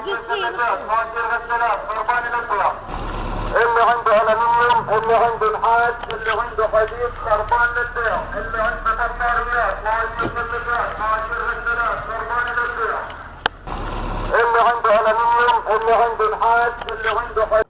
اللي عنده ألمنيوم، اللي عنده نحاس، اللي عنده حديد خربان للبيع، اللي عنده بطاريات، مواشير ملكات، مواشير غسالات خربان للبيع. اللي عنده ألمنيوم، اللي عنده نحاس، اللي عنده حديد.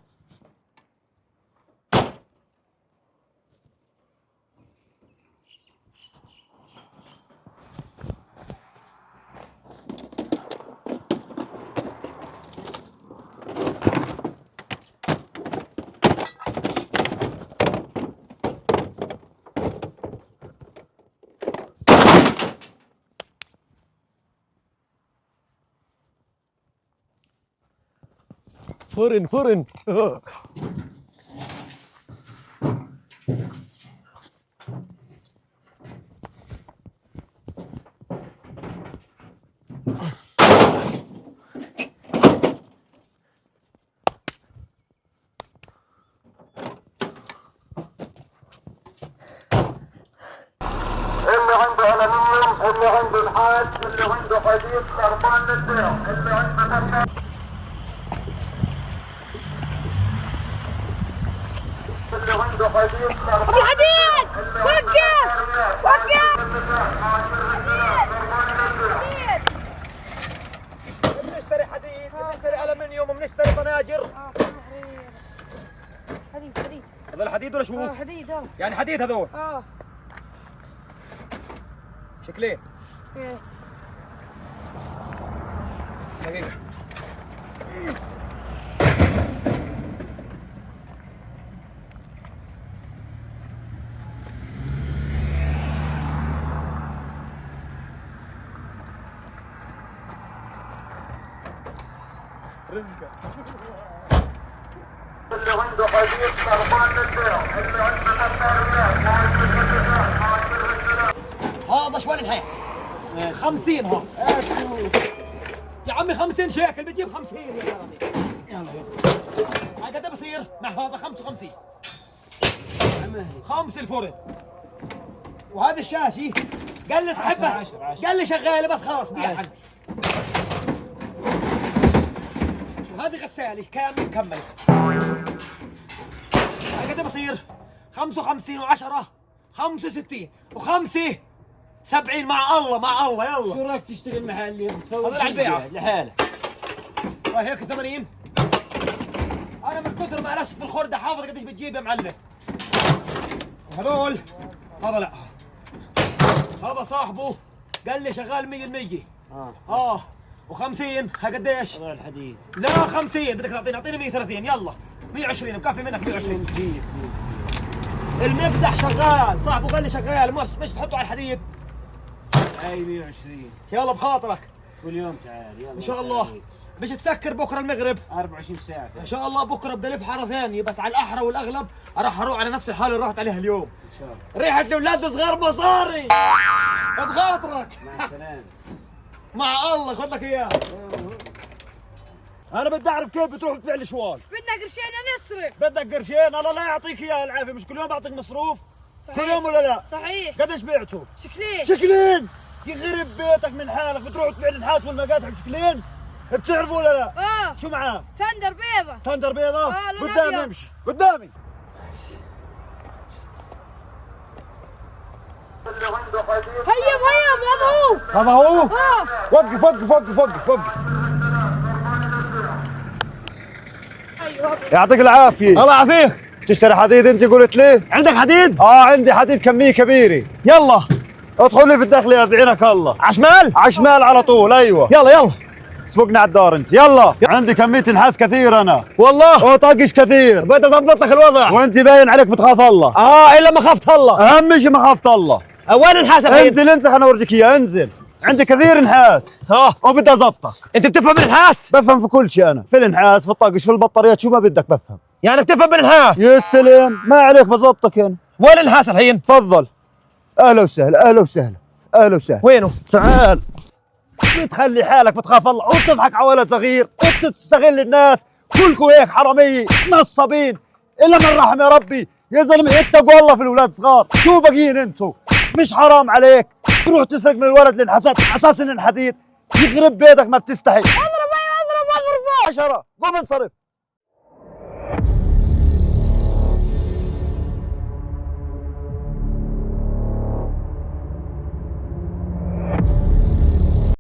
فرن اللي عنده ألمنيوم، اللي عنده نحاس، اللي عنده حديد خربان للبيع، اللي عنده بطاريات. اللي عنده حديد خربان. الحديد وقف وقف. بنشتري حديد، بنشتري ألمنيوم، وبنشتري طناجر. حديد هذا الحديد ولا شو؟ حديد يعني حديد هذول شكلين. دقيقة. رزقك. اللي عنده حديد خربان للبيع، اللي عنده بطاريات، مواشير ملكات، مواشير غسالات. هذا شوال الهيس 50 ها. يا عمي 50 شيكل بتجيب 50 يا زلمه. هاي قد بصير مع هذا 55. 5 الفرن وهذا الشاشي قال لي صاحبها قال لي شغاله بس خلاص بيع عندي. وهذه غسالة كامل مكمل. هاي قد بصير 55 و10 65 و5 70 مع الله يلا. شو رايك تشتغل محلي تسوي هذا على البيعة لحاله؟ هيك 80. انا من كثر ما لست في الخردة حافظ قديش بتجيب يا معلم. وهذول هذا لا، هذا صاحبه قال لي شغال 100%. و50 ها قديش؟ هذا الحديد. لا 50 بدك تعطيني 130 يلا 120 مكفي منك 120. جيب المقدح شغال، صاحبه قال لي شغال مش تحطه على الحديد. هاي 120 يلا بخاطرك كل يوم تعال يلا ان شاء الله. مش تسكر بكره المغرب 24 ساعة ان شاء الله. بكره بدي الف حاره ثانيه بس على الاحرى والاغلب راح اروح على نفس الحاله اللي رحت عليها اليوم. ان شاء الله. ريحه الاولاد صغار مصاري بخاطرك. مع السلامة. مع الله خذ لك اياه. انا بدي اعرف كيف بتروح تبيع لي شوال. بدنا قرشين نصرف. بدك قرشين الله لا يعطيك اياه العافيه. مش كل يوم بعطيك مصروف؟ صحيح. كل يوم ولا لا؟ صحيح. قديش بعته؟ شكلين. يخرب بيتك من حالك. بتروح تبيع لي نحاس والمقادح بشكلين؟ بتعرفوا ولا لا؟ شو معاه؟ تندر بيضة. تندر بيضة؟ لون قدامي أبيض. امشي قدامي. اللي عنده حديد. هيا هذا هو؟ وقف. ايوه يعطيك العافية. الله يعافيك. تشتري حديد انت قلت لي؟ عندك حديد؟ عندي حديد كمية كبيرة. يلا ادخل لي في الداخلية بعينك الله. عشمال؟ عشمال على طول ايوه. يلا سبقني على الدار انت يلا. عندي كمية نحاس كثير انا والله وطاقش كثير. بدي اضبط لك الوضع. وانت باين عليك بتخاف الله. الا ما خافت الله. اهم شيء ما خافت الله. وين النحاس الحين؟ انزل خليني اورجيك اياه. انزل عندي كثير نحاس وبدي اضبطك. انت بتفهم بالنحاس؟ بفهم في كل شيء انا، في النحاس في الطاقش في البطاريات شو ما بدك بفهم. يعني بتفهم بالنحاس؟ يا سلام ما عليك بظبطك انا. وين النحاس الحين؟ تفضل. اهلا وسهلا. وينه؟ تعال. بتخلي حالك بتخاف الله وبتضحك على ولد صغير وبتستغل الناس. كلكم هيك حرامية نصابين الا من رحم يا ربي. يا زلمه اتقوا الله في الاولاد صغار. شو باقيين انتم؟ مش حرام عليك تروح تسرق من الولد الانحاسات على اساس انه حديد؟ يخرب بيتك ما بتستحي. اضرب 10. قوم انصرف.